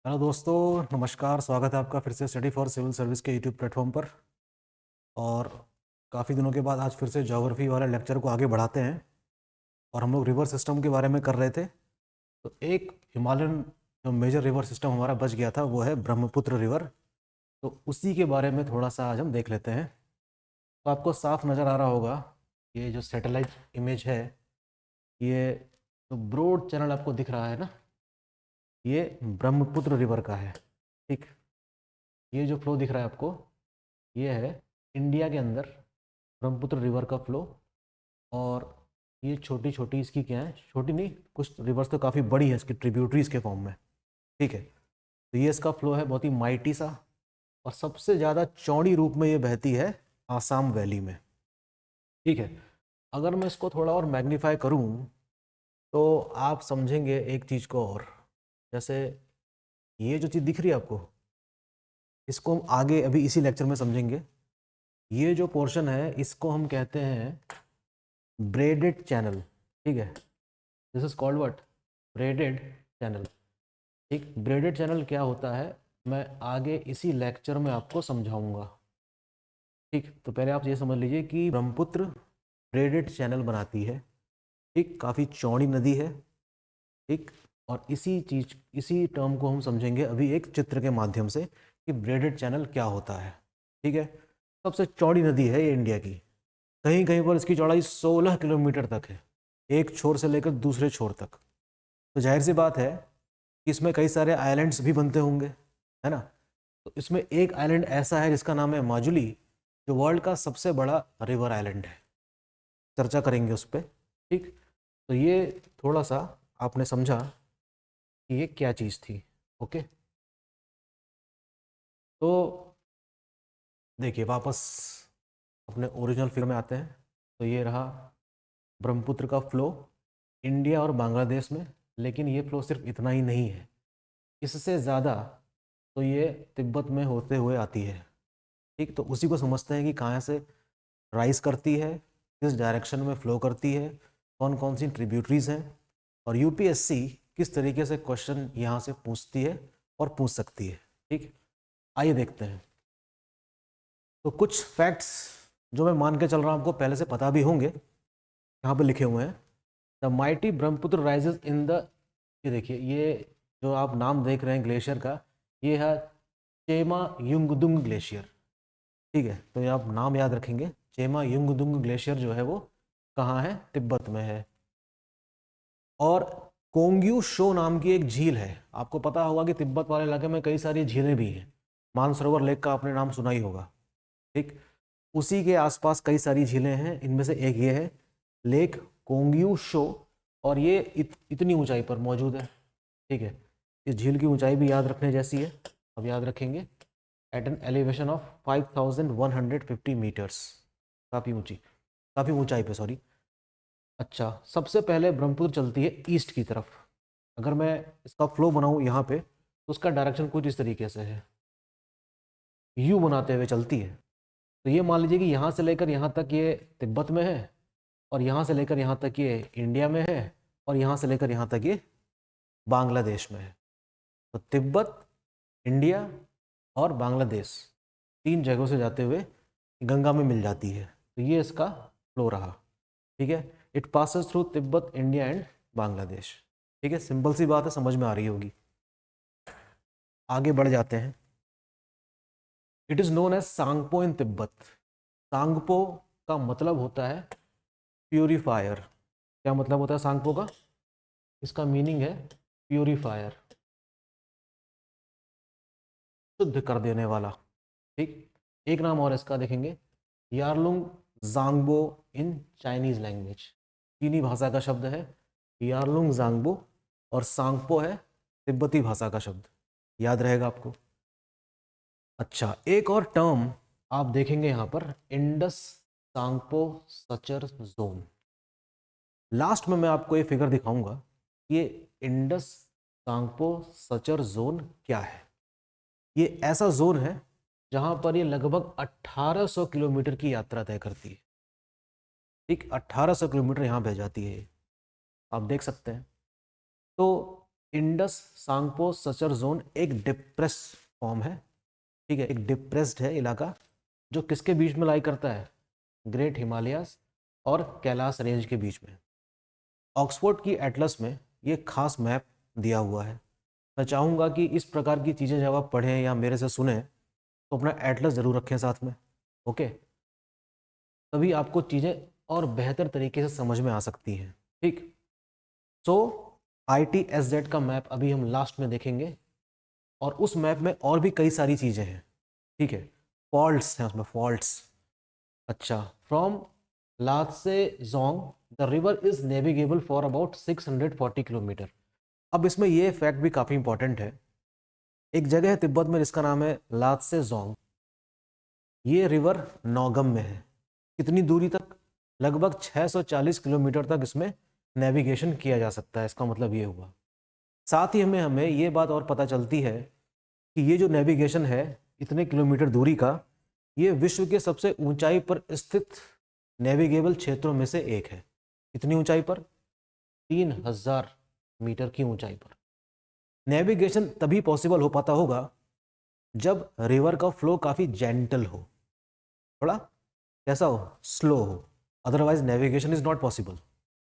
Hello दोस्तों, नमस्कार। स्वागत है आपका फिर से स्टडी फॉर सिविल सर्विस के यूट्यूब प्लेटफॉर्म पर। और काफ़ी दिनों के बाद आज फिर से ज्योग्राफी वाले लेक्चर को आगे बढ़ाते हैं। और हम लोग रिवर सिस्टम के बारे में कर रहे थे। तो एक हिमालयन जो मेजर रिवर सिस्टम हमारा बच गया था वो है ब्रह्मपुत्र रिवर। तो उसी के बारे में थोड़ा सा आज हम देख लेते हैं। तो आपको साफ नज़र आ रहा होगा, ये जो सैटेलाइट इमेज है, ये जो ब्रॉड चैनल आपको दिख रहा है ना, ये ब्रह्मपुत्र रिवर का है। ठीक, ये जो फ्लो दिख रहा है आपको, ये है इंडिया के अंदर ब्रह्मपुत्र रिवर का फ्लो। और ये छोटी छोटी इसकी क्या है, छोटी नहीं, कुछ रिवर्स तो काफ़ी बड़ी है इसकी ट्रिब्यूटरीज के फॉर्म में। ठीक है, तो ये इसका फ्लो है बहुत ही माइटी सा। और सबसे ज़्यादा चौड़ी रूप में ये बहती है आसाम वैली में। ठीक है, अगर मैं इसको थोड़ा और मैग्नीफाई करूं तो आप समझेंगे एक चीज़ को और। जैसे ये जो चीज़ दिख रही है आपको, इसको हम आगे अभी इसी लेक्चर में समझेंगे। ये जो पोर्शन है इसको हम कहते हैं ब्रेडेड चैनल। ठीक है, this is called what, braided channel. ठीक, ब्रेडेड चैनल क्या होता है मैं आगे इसी लेक्चर में आपको समझाऊंगा। ठीक, तो पहले आप ये समझ लीजिए कि ब्रह्मपुत्र ब्रेडेड चैनल बनाती है। ठीक, काफ़ी चौड़ी नदी है। ठीक, और इसी टर्म को हम समझेंगे अभी एक चित्र के माध्यम से कि ब्रेडेड चैनल क्या होता है। ठीक है, सबसे चौड़ी नदी है ये इंडिया की। कहीं कहीं पर इसकी चौड़ाई 16 किलोमीटर तक है, एक छोर से लेकर दूसरे छोर तक। तो जाहिर सी बात है कि इसमें कई सारे आइलैंड्स भी बनते होंगे, है ना। तो इसमें एक आइलैंड ऐसा है जिसका नाम है माजुली, जो वर्ल्ड का सबसे बड़ा रिवर आइलैंड है। चर्चा करेंगे उस पर। ठीक, तो ये थोड़ा सा आपने समझा कि ये क्या चीज़ थी। ओके, तो देखिए वापस अपने ओरिजिनल फिगर में आते हैं। तो ये रहा ब्रह्मपुत्र का फ्लो इंडिया और बांग्लादेश में। लेकिन ये फ्लो सिर्फ इतना ही नहीं है, इससे ज़्यादा तो ये तिब्बत में होते हुए आती है। ठीक, तो उसी को समझते हैं कि कहाँ से राइज करती है, किस डायरेक्शन में फ्लो करती है, कौन कौन सी ट्रिब्यूटरीज हैं, और यूपीएससी किस तरीके से क्वेश्चन यहाँ से पूछती है और पूछ सकती है। ठीक, आइए देखते हैं। तो कुछ फैक्ट्स जो मैं मान के चल रहा हूँ आपको पहले से पता भी होंगे, यहाँ पे लिखे हुए हैं। The mighty Brahmaputra rises in the, ये देखिए, ये जो आप नाम देख रहे हैं ग्लेशियर का, ये है चेमा युंगदुंग ग्लेशियर। ठीक है, तो ये आप नाम याद रखेंगे। चेमा युंगदुंग ग्लेशियर जो है वो कहाँ है, तिब्बत में है। और कोंग्यू शो नाम की एक झील है। आपको पता होगा कि तिब्बत वाले इलाके में कई सारी झीलें भी हैं। मानसरोवर लेक का आपने नाम सुना ही होगा। ठीक, उसी के आसपास कई सारी झीलें हैं, इनमें से एक ये है लेक कोंग्यू शो। और ये इतनी ऊंचाई पर मौजूद है। ठीक है, इस झील की ऊंचाई भी याद रखने जैसी है। अब याद रखेंगे, at an elevation of 5150 metres, काफ़ी ऊंची, काफ़ी ऊंचाई पे, सॉरी। अच्छा, सबसे पहले ब्रह्मपुत्र चलती है ईस्ट की तरफ। अगर मैं इसका फ्लो बनाऊं यहाँ पे तो उसका डायरेक्शन कुछ इस तरीके से है, यू बनाते हुए चलती है। तो ये मान लीजिए कि यहाँ से लेकर यहाँ तक ये तिब्बत में है, और यहाँ से लेकर यहाँ तक ये इंडिया में है, और यहाँ से लेकर यहाँ तक ये बांग्लादेश में है। तो तिब्बत, इंडिया और बांग्लादेश, तीन जगहों से जाते हुए गंगा में मिल जाती है। तो ये इसका फ्लो रहा। ठीक है, it passes through Tibet, India and Bangladesh. ठीक है, सिंपल सी बात है, समझ में आ रही होगी। आगे बढ़ जाते हैं। It is known as Tsangpo in Tibet. Tsangpo का मतलब होता है प्यूरिफायर। क्या मतलब होता है सांगपो का? इसका मीनिंग है प्यूरिफायर, शुद्ध कर देने वाला। ठीक, एक नाम और इसका देखेंगे, यारलुंग जांगबो इन चाइनीज लैंग्वेज। चीनी भाषा का शब्द है यारलुंग जांगबो, और सांगपो है तिब्बती भाषा का शब्द। याद रहेगा आपको। अच्छा, एक और टर्म आप देखेंगे यहाँ पर, Indus Tsangpo suture zone. Last में मैं आपको ये फिगर दिखाऊंगा, ये इंडस सांगपो सचर जोन क्या है। ये ऐसा जोन है जहां पर ये लगभग 1800 किलोमीटर की यात्रा तय करती है। ठीक, 1800 किलोमीटर यहाँ बह जाती है, आप देख सकते हैं। तो इंडस सांगपो सचर जोन एक डिप्रेस फॉर्म है, ठीक है, एक डिप्रेस्ड है इलाका जो किसके बीच में लाई करता है, ग्रेट हिमालयाज और कैलाश रेंज के बीच में। ऑक्सफोर्ड की एटलस में ये खास मैप दिया हुआ है। मैं चाहूँगा कि इस प्रकार की चीज़ें जब आप पढ़ें या मेरे से सुने तो अपना एटलस ज़रूर रखें साथ में, ओके, तभी आपको चीज़ें और बेहतर तरीके से समझ में आ सकती हैं, ठीक। सो ITSZ का मैप अभी हम लास्ट में देखेंगे और उस मैप में और भी कई सारी चीज़ें हैं, ठीक है, फॉल्ट्स हैं उसमें, फॉल्ट्स। अच्छा, from Lhatse Dzong the river is navigable for about 640 kilometre. अब इसमें ये फैक्ट भी काफ़ी इंपॉर्टेंट है, एक जगह है तिब्बत में जिसका नाम है लात्से जोंग, ये रिवर नौगम में है। कितनी दूरी तक, लगभग 640 किलोमीटर तक इसमें नेविगेशन किया जा सकता है, इसका मतलब ये हुआ। साथ ही हमें ये बात और पता चलती है कि ये जो नेविगेशन है इतने किलोमीटर दूरी का, ये विश्व के सबसे ऊंचाई पर स्थित नेविगेबल क्षेत्रों में से एक है। कितनी ऊंचाई पर, 3000 मीटर की ऊंचाई पर। नेविगेशन तभी पॉसिबल हो पाता होगा जब रिवर का फ्लो काफ़ी जेंटल हो, थोड़ा कैसा हो, स्लो हो, otherwise navigation is not possible,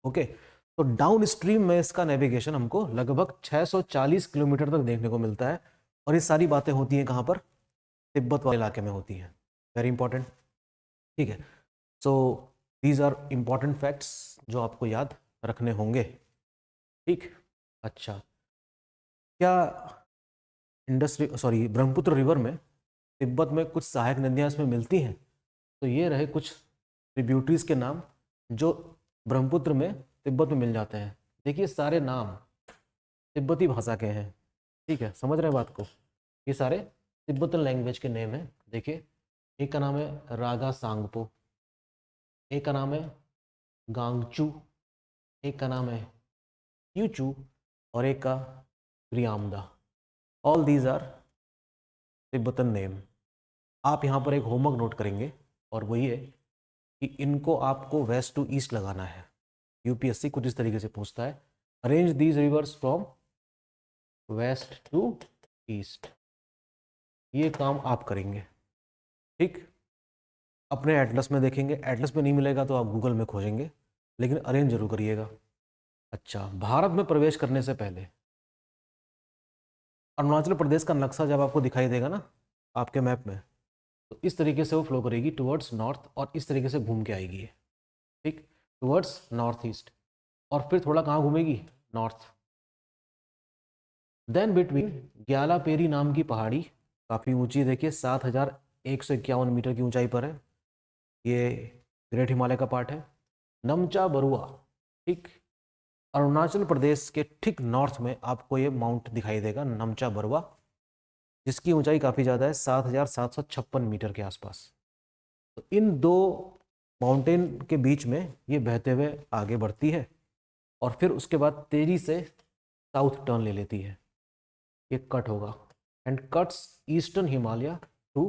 okay. तो डाउन स्ट्रीम में इसका नेविगेशन हमको लगभग 640 किलोमीटर तक देखने को मिलता है और ये सारी बातें होती हैं कहाँ पर, तिब्बत वाले इलाके में होती हैं। वेरी इंपॉर्टेंट, ठीक है। So these are important facts जो आपको याद रखने होंगे, ठीक। अच्छा, क्या ब्रह्मपुत्र रिवर में तिब्बत में कुछ सहायक नदियाँ इसमें मिलती हैं? तो ये रहे कुछ ट्रिब्यूटरीज के नाम जो ब्रह्मपुत्र में तिब्बत में मिल जाते हैं। देखिए सारे नाम तिब्बती भाषा के हैं, ठीक है, समझ रहे हैं बात को, ये सारे तिब्बतन लैंग्वेज के नेम हैं। देखिए एक का नाम है रागा सांगपो, एक का नाम है गांगचू, एक का नाम है यूचू और एक का प्रियामदा। All these are Tibetan name. आप यहाँ पर एक होमवर्क नोट करेंगे और वही है कि इनको आपको वेस्ट टू ईस्ट लगाना है। यूपीएससी कुछ इस तरीके से पूछता है, arrange these rivers from west to east, ये काम आप करेंगे, ठीक। अपने एटलस में देखेंगे, एटलस में नहीं मिलेगा तो आप गूगल में खोजेंगे, लेकिन अरेंज जरूर करिएगा। अच्छा, भारत में प्रवेश करने से पहले अरुणाचल प्रदेश का नक्शा जब आपको दिखाई देगा ना आपके मैप में, तो इस तरीके से वो फ्लो करेगी टुवर्ड्स नॉर्थ और इस तरीके से घूम के आएगी, ठीक, टुवर्ड्स नॉर्थ ईस्ट, और फिर थोड़ा कहाँ घूमेगी, नॉर्थ। देन बिटवीन ग्यालापेरी नाम की पहाड़ी, काफ़ी ऊंची, देखिए 7151 मीटर की ऊंचाई पर है, ये ग्रेट हिमालय का पार्ट है। नमचा बरुआ, ठीक, अरुणाचल प्रदेश के ठीक नॉर्थ में आपको ये माउंट दिखाई देगा, नमचा बरुआ, जिसकी ऊंचाई काफ़ी ज़्यादा है, 7756 मीटर के आसपास। तो इन दो माउंटेन के बीच में ये बहते हुए आगे बढ़ती है और फिर उसके बाद तेजी से साउथ टर्न ले लेती है, ये कट होगा and cuts eastern Himalaya to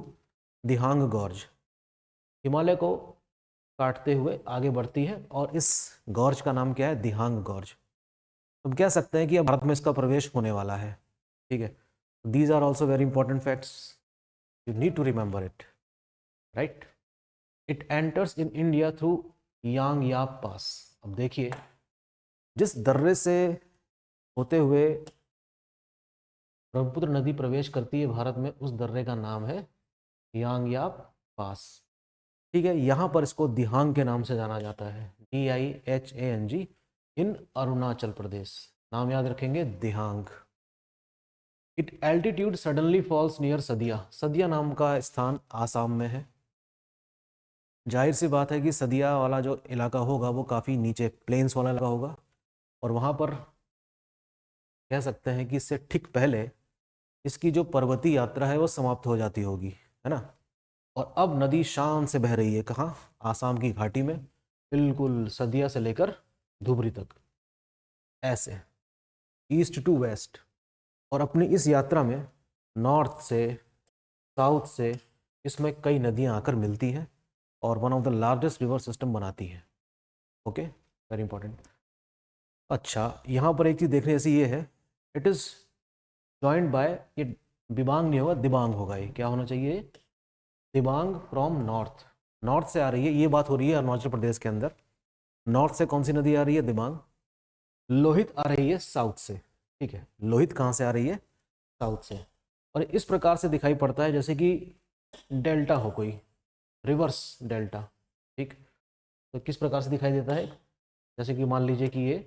Dihang gorge, Himalaya को काटते हुए आगे बढ़ती है और इस गॉर्ज का नाम क्या है, दिहांग गॉर्ज। हम कह सकते हैं कि अब भारत में इसका प्रवेश होने वाला है, ठीक है। These are also very important facts, you need to remember it, right. It enters in India through Yang Yap pass. अब देखिए जिस दर्रे से होते हुए ब्रह्मपुत्र नदी प्रवेश करती है भारत में, उस दर्रे का नाम है यांगयाप पास, ठीक है। यहाँ पर इसको दिहांग के नाम से जाना जाता है, DIHANG, इन अरुणाचल प्रदेश, नाम याद रखेंगे, Dihang. It altitude suddenly falls near Sadiya, Sadiya नाम का स्थान आसाम में है। जाहिर सी बात है कि सदिया वाला जो इलाका होगा वो काफ़ी नीचे प्लेन्स वाला इलाका होगा और वहाँ पर कह सकते हैं कि इससे ठीक पहले इसकी जो पर्वतीय यात्रा है वो समाप्त हो जाती होगी, है ना। और अब नदी शान से बह रही है, कहाँ, आसाम की घाटी में, बिल्कुल सदिया से लेकर धुबरी तक, ऐसे ईस्ट टू वेस्ट। और अपनी इस यात्रा में नॉर्थ से साउथ से इसमें कई नदियाँ आकर मिलती हैं और one of the largest river system बनाती है, ओके, वेरी इंपॉर्टेंट। अच्छा, यहाँ पर एक चीज़ देखने जैसी ये है इट इज जॉइंड बाय, ये दिबांग नहीं होगा, दिबांग होगा, ये क्या होना चाहिए, दिबांग फ्रॉम नॉर्थ, नॉर्थ से आ रही है, ये बात हो रही है अरुणाचल प्रदेश के अंदर। नॉर्थ से कौन सी नदी आ रही है, दिबांग। लोहित आ रही है साउथ से, ठीक है, लोहित कहाँ से आ रही है, साउथ से। और इस प्रकार से दिखाई पड़ता है जैसे कि डेल्टा हो कोई, रिवर्स डेल्टा, ठीक। तो किस प्रकार से दिखाई देता है, जैसे कि मान लीजिए कि ये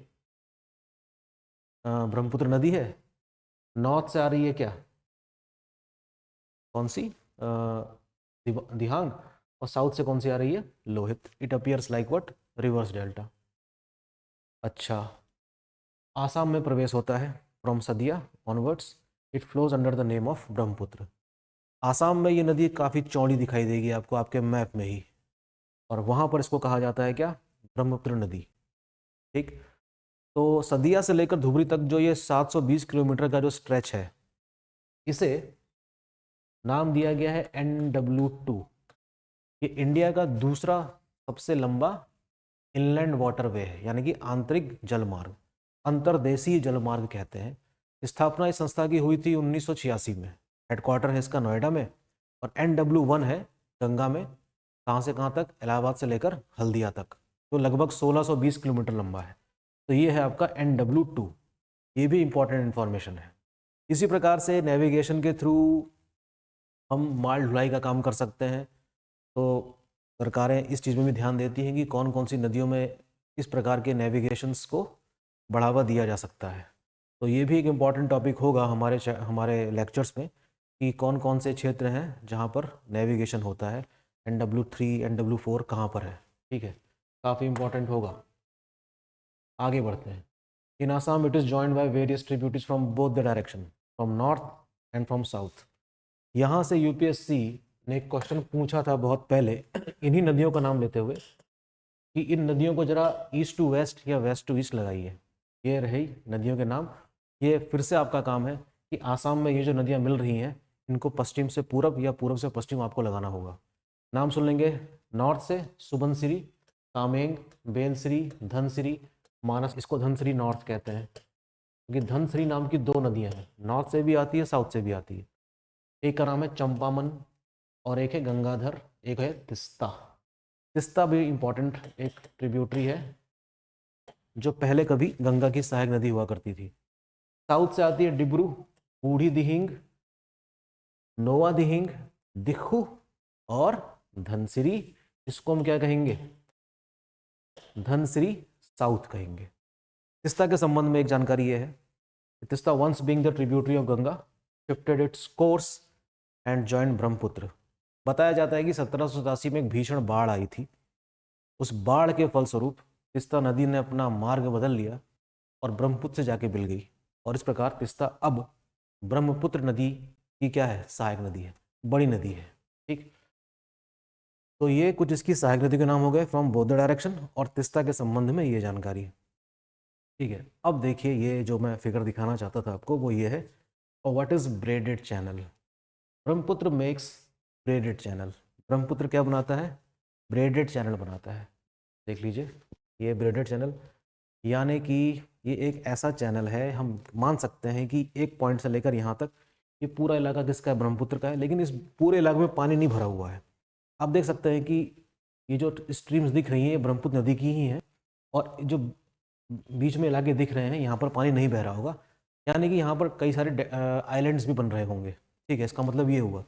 ब्रह्मपुत्र नदी है, नॉर्थ से आ रही है क्या, कौन सी, दिहांग, और साउथ से कौन सी आ रही है, Lohit. It appears like what, reverse delta. अच्छा, आसाम में प्रवेश होता है from Sadiya onwards, it flows under the name of Brahmaputra. Assam में ये नदी काफ़ी चौड़ी दिखाई देगी आपको आपके मैप में ही, और वहाँ पर इसको कहा जाता है क्या, ब्रह्मपुत्र नदी, ठीक। तो सदिया से लेकर धुबरी तक जो ये 720 किलोमीटर का जो स्ट्रेच है, इसे नाम दिया गया है NW2। ये इंडिया का दूसरा सबसे लंबा इनलैंड वाटरवे है, यानी कि आंतरिक जलमार्ग, अंतर्देशीय जलमार्ग कहते हैं। स्थापना इस संस्था की हुई थी 1986 में, हेडक्वार्टर है इसका नोएडा में, और NW1 है गंगा में, कहाँ से कहाँ तक, इलाहाबाद से लेकर हल्दिया तक, तो लगभग 1620 किलोमीटर लंबा है। तो ये है आपका NW2, ये भी इंपॉर्टेंट इन्फॉर्मेशन है। इसी प्रकार से नेविगेशन के थ्रू हम माल ढुलाई का काम कर सकते हैं, तो सरकारें इस चीज़ में भी ध्यान देती हैं कि कौन कौन सी नदियों में इस प्रकार के नेविगेशंस को बढ़ावा दिया जा सकता है। तो ये भी एक इम्पॉर्टेंट टॉपिक होगा हमारे लेक्चर्स में, कि कौन कौन से क्षेत्र हैं जहाँ पर नेविगेशन होता है, NW3 NW4 कहाँ पर है, ठीक है, काफ़ी इम्पॉर्टेंट होगा। आगे बढ़ते हैं। In Assam it is joined by various tributaries from both the direction, from north and from south. यहाँ से यूपीएससी ने एक क्वेश्चन पूछा था बहुत पहले इन्हीं नदियों का नाम लेते हुए, कि इन नदियों को जरा ईस्ट टू वेस्ट या वेस्ट टू ईस्ट लगाइए। ये रही नदियों के नाम। ये फिर से आपका काम है कि आसाम में ये जो नदियाँ मिल रही हैं, इनको पश्चिम से पूरब या पूरब से पश्चिम आपको लगाना होगा। नाम सुन लेंगे, नॉर्थ से सुबनसिरी, कामेंग, बेलसिरी, धनसिरी, मानस, इसको धनसिरी नॉर्थ कहते हैं क्योंकि धनसिरी नाम की दो नदियाँ हैं, नॉर्थ से भी आती है, साउथ से भी आती है। एक का नाम है चंपामन और एक है गंगाधर, एक है तिस्ता। तिस्ता भी इम्पॉर्टेंट एक ट्रिब्यूटरी है जो पहले कभी गंगा की सहायक नदी हुआ करती थी। साउथ से आती है डिब्रू, बूढ़ी दिहिंग, नोवा दिहिंग, दिखू और धनसिरी। इसको हम क्या कहेंगे, धनसिरी साउथ कहेंगे। तिस्ता के संबंध में एक जानकारी यह है, Teesta once being the tributary of Ganga shifted its course and joined Brahmaputra. बताया जाता है कि 1787 में एक भीषण बाढ़ आई थी। उस बाढ़ के फलस्वरूप तिस्ता नदी ने अपना मार्ग बदल लिया और ब्रह्मपुत्र से जाके मिल गई, और इस प्रकार तिस्ता अब ब्रह्मपुत्र नदी की क्या है, सहायक नदी है, बड़ी नदी है, ठीक। तो ये कुछ इसकी सहायक नदी के नाम हो गए फ्रॉम बोथ द डायरेक्शन, और तिस्ता के संबंध में ये जानकारी है, ठीक है। अब देखिए ये जो मैं फिगर दिखाना चाहता था आपको वो ये है, और what is braided channel. Brahmaputra makes braided channel. Brahmaputra क्या बनाता है, ब्रेडेड चैनल बनाता है। देख लीजिए ये ब्रेडेड चैनल, यानी कि ये एक ऐसा चैनल है, हम मान सकते हैं कि एक पॉइंट से लेकर यहाँ तक ये पूरा इलाका किसका है, ब्रह्मपुत्र का है, लेकिन इस पूरे इलाके में पानी नहीं भरा हुआ है। आप देख सकते हैं कि ये जो स्ट्रीम्स दिख रही हैं ये ब्रह्मपुत्र नदी की ही हैं, और जो बीच में इलाके दिख रहे हैं यहाँ पर पानी नहीं बह रहा होगा, यानी कि यहाँ पर कई सारे आइलैंड्स भी बन रहे होंगे, ठीक है। इसका मतलब ये हुआ,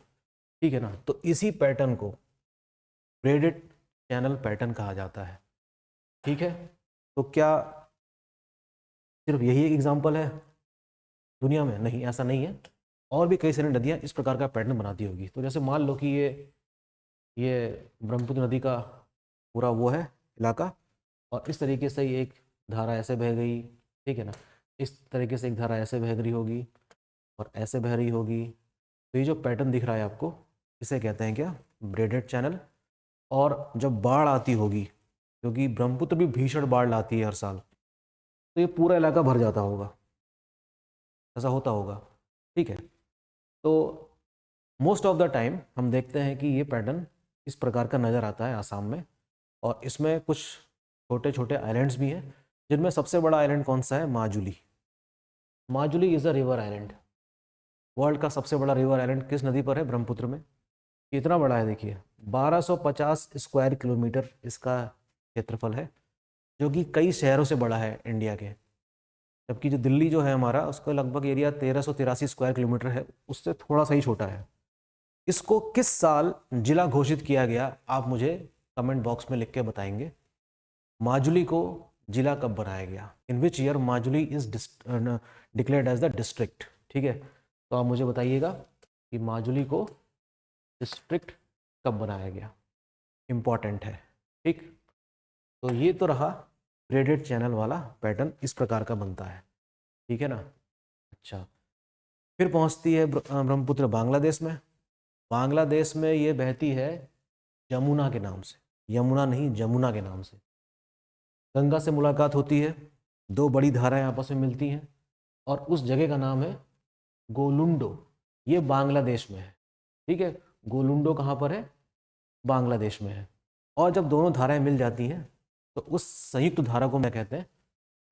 ठीक है ना। तो इसी पैटर्न को ब्रेडेड चैनल पैटर्न कहा जाता है, ठीक है। तो क्या सिर्फ यही एक एग्जाम्पल है दुनिया में, नहीं, ऐसा नहीं है, और भी कई सारी नदियाँ इस प्रकार का पैटर्न बनाती होगी। तो जैसे मान लो कि ये ब्रह्मपुत्र नदी का पूरा वो है इलाका, और इस तरीके से एक धारा ऐसे बह गई, ठीक है ना, इस तरीके से एक धारा ऐसे बह रही होगी और ऐसे बह रही होगी। तो ये जो पैटर्न दिख रहा है आपको, इसे कहते हैं क्या, ब्रेडेड चैनल। और जब बाढ़ आती होगी, क्योंकि ब्रह्मपुत्र भी भीषण बाढ़ लाती है हर साल, तो ये पूरा इलाका भर जाता होगा, ऐसा होता होगा, ठीक है। तो मोस्ट ऑफ द टाइम हम देखते हैं कि ये पैटर्न इस प्रकार का नज़र आता है आसाम में, और इसमें कुछ छोटे छोटे आइलैंड्स भी हैं, जिनमें सबसे बड़ा आइलैंड कौन सा है, Majuli. Majuli is a river island. World का सबसे बड़ा रिवर आइलैंड किस नदी पर है? ब्रह्मपुत्र में। कितना बड़ा है देखिए, 1250 स्क्वायर किलोमीटर इसका क्षेत्रफल है, जो कि कई शहरों से बड़ा है इंडिया के। जबकि जो दिल्ली जो है हमारा, उसका लगभग एरिया 1383 स्क्वायर किलोमीटर है, उससे थोड़ा सा ही छोटा है। इसको किस साल जिला घोषित किया गया, आप मुझे कमेंट बॉक्स में लिख के बताएंगे। माजुली को जिला कब बनाया गया? In which year Majuli is declared as the district? ठीक है, तो आप मुझे बताइएगा कि माजुली को डिस्ट्रिक्ट कब बनाया गया। इम्पॉर्टेंट है, ठीक। तो ये तो रहा ग्रेडेड चैनल वाला पैटर्न, इस प्रकार का बनता है, ठीक है ना। अच्छा, फिर पहुंचती है ब्रह्मपुत्र बांग्लादेश में। बांग्लादेश में ये बहती है यमुना के नाम से, यमुना नहीं जमुना के नाम से। गंगा से मुलाकात होती है, दो बड़ी धाराएं आपस में मिलती हैं, और उस जगह का नाम है गोलुंडो। ये बांग्लादेश में है, ठीक है। गोलुंडो कहाँ पर है? बांग्लादेश में है। और जब दोनों धाराएं मिल जाती हैं तो उस संयुक्त धारा को क्या कहते हैं?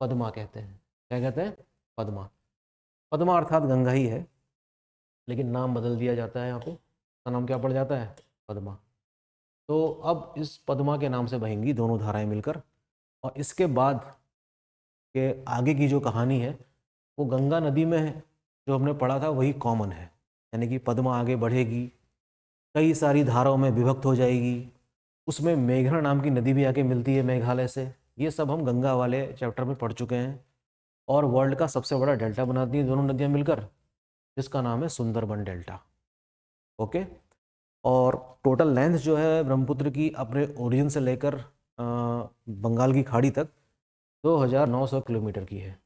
पद्मा कहते हैं। क्या कहते हैं? पद्मा। पद्मा अर्थात गंगा ही है, लेकिन नाम बदल दिया जाता है। यहाँ पे इसका नाम क्या पड़ जाता है? पद्मा। तो अब इस पद्मा के नाम से बहेंगी दोनों धाराएं मिलकर, और इसके बाद के आगे की जो कहानी है वो गंगा नदी में है, जो हमने पढ़ा था वही कॉमन है। यानी कि पद्मा आगे बढ़ेगी, कई सारी धाराओं में विभक्त हो जाएगी, उसमें मेघना नाम की नदी भी आके मिलती है मेघालय से। ये सब हम गंगा वाले चैप्टर में पढ़ चुके हैं। और वर्ल्ड का सबसे बड़ा डेल्टा बनाती हैं दोनों नदियाँ मिलकर, जिसका नाम है सुंदरबन डेल्टा। ओके। और टोटल लेंथ जो है ब्रह्मपुत्र की अपने ओरिजिन से लेकर बंगाल की खाड़ी तक 2900 किलोमीटर की है।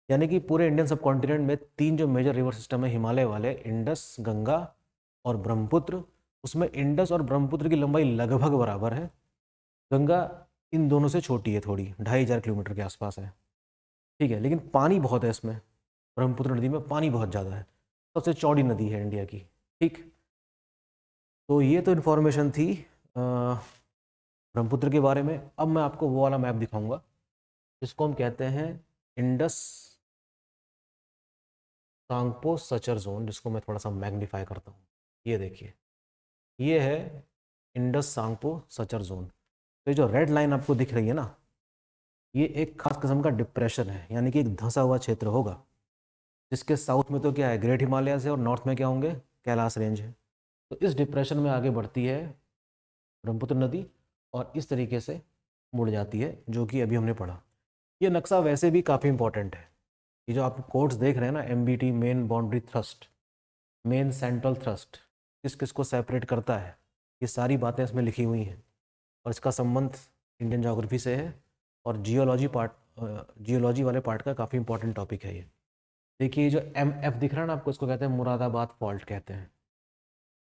यानी कि पूरे इंडियन सब कॉन्टिनेंट में तीन जो मेजर रिवर सिस्टम है हिमालय वाले, इंडस, गंगा और ब्रह्मपुत्र, उसमें इंडस और ब्रह्मपुत्र की लंबाई लगभग बराबर है। गंगा इन दोनों से छोटी है थोड़ी, 2500 किलोमीटर के आसपास है, ठीक है। लेकिन पानी बहुत है इसमें, ब्रह्मपुत्र नदी में पानी बहुत ज़्यादा है, सबसे चौड़ी नदी है इंडिया की, ठीक। तो ये तो इन्फॉर्मेशन थी ब्रह्मपुत्र के बारे में। अब मैं आपको वो वाला मैप दिखाऊंगा जिसको हम कहते हैं इंडस सांगपो सचर जोन, जिसको मैं थोड़ा सा मैग्नीफाई करता हूँ। ये देखिए, ये है इंडस सांगपो सचर जोन। तो ये जो रेड लाइन आपको दिख रही है ना, ये एक खास किस्म का डिप्रेशन है, यानी कि एक धंसा हुआ क्षेत्र होगा, जिसके साउथ में तो क्या है, ग्रेट हिमालयस है, और नॉर्थ में क्या होंगे, कैलाश रेंज है। तो इस डिप्रेशन में आगे बढ़ती है ब्रह्मपुत्र नदी और इस तरीके से मुड़ जाती है, जो कि अभी हमने पढ़ा। ये नक्शा वैसे भी काफ़ी इंपॉर्टेंट है। ये जो आप कोड्स देख रहे हैं ना, MBT, main boundary thrust, main central thrust, किस किस को सेपरेट करता है, ये सारी बातें इसमें लिखी हुई हैं। और इसका संबंध इंडियन ज्योग्राफी से है, और जियोलॉजी वाले पार्ट का काफ़ी इंपॉर्टेंट टॉपिक है ये। देखिए जो MF दिख रहा है ना आपको, इसको कहते हैं मुरादाबाद फॉल्ट कहते हैं।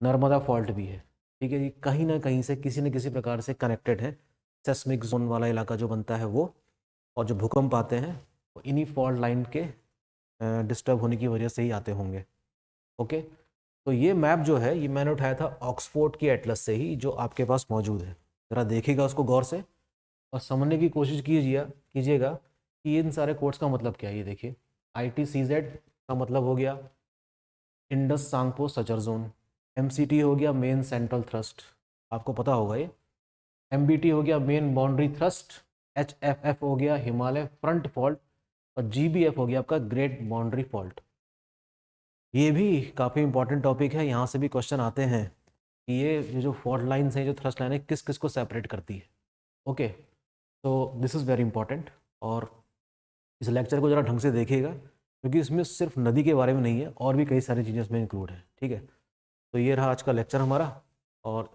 नर्मदा फॉल्ट भी है, ठीक है। ये कहीं ना कहीं से किसी न किसी प्रकार से कनेक्टेड है। सेस्मिक जोन वाला इलाका जो बनता है वो, और जो भूकंप आते हैं वो इन्हीं फॉल्ट लाइन के डिस्टर्ब होने की वजह से ही आते होंगे। ओके। तो ये मैप जो है ये मैंने उठाया था ऑक्सफोर्ड की एटलस से ही, जो आपके पास मौजूद है। ज़रा देखिएगा उसको गौर से और समझने की कोशिश कीजिएगा कि इन सारे कोड्स का मतलब क्या है। ये देखिए, ITCZ का मतलब हो गया Indus Tsangpo suture zone, MCT हो गया मेन सेंट्रल थ्रस्ट, आपको पता होगा ये। MBT हो गया मेन बाउंड्री थ्रस्ट, HFF हो गया हिमालय फ्रंट फॉल्ट, और GBF हो गया आपका ग्रेट बाउंड्री फॉल्ट। ये भी काफ़ी इंपॉर्टेंट टॉपिक है, यहाँ से भी क्वेश्चन आते हैं कि ये जो फॉल्ट लाइन्स हैं, जो थ्रस्ट लाइन है, किस किस को सेपरेट करती है। ओके, तो दिस इज़ वेरी इंपॉर्टेंट। और इस लेक्चर को ज़रा ढंग से देखिएगा, क्योंकि इसमें सिर्फ नदी के बारे में नहीं है, और भी कई सारी चीज़ें इसमें इंक्लूड है, ठीक है। तो ये रहा आज का लेक्चर हमारा, और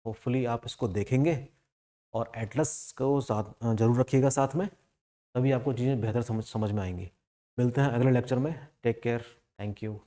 होपफुली आप इसको देखेंगे और एटलस को साथ ज़रूर रखिएगा साथ में, तभी आपको चीज़ें बेहतर समझ में आएंगी। मिलते हैं अगले लेक्चर में। Take care, thank you.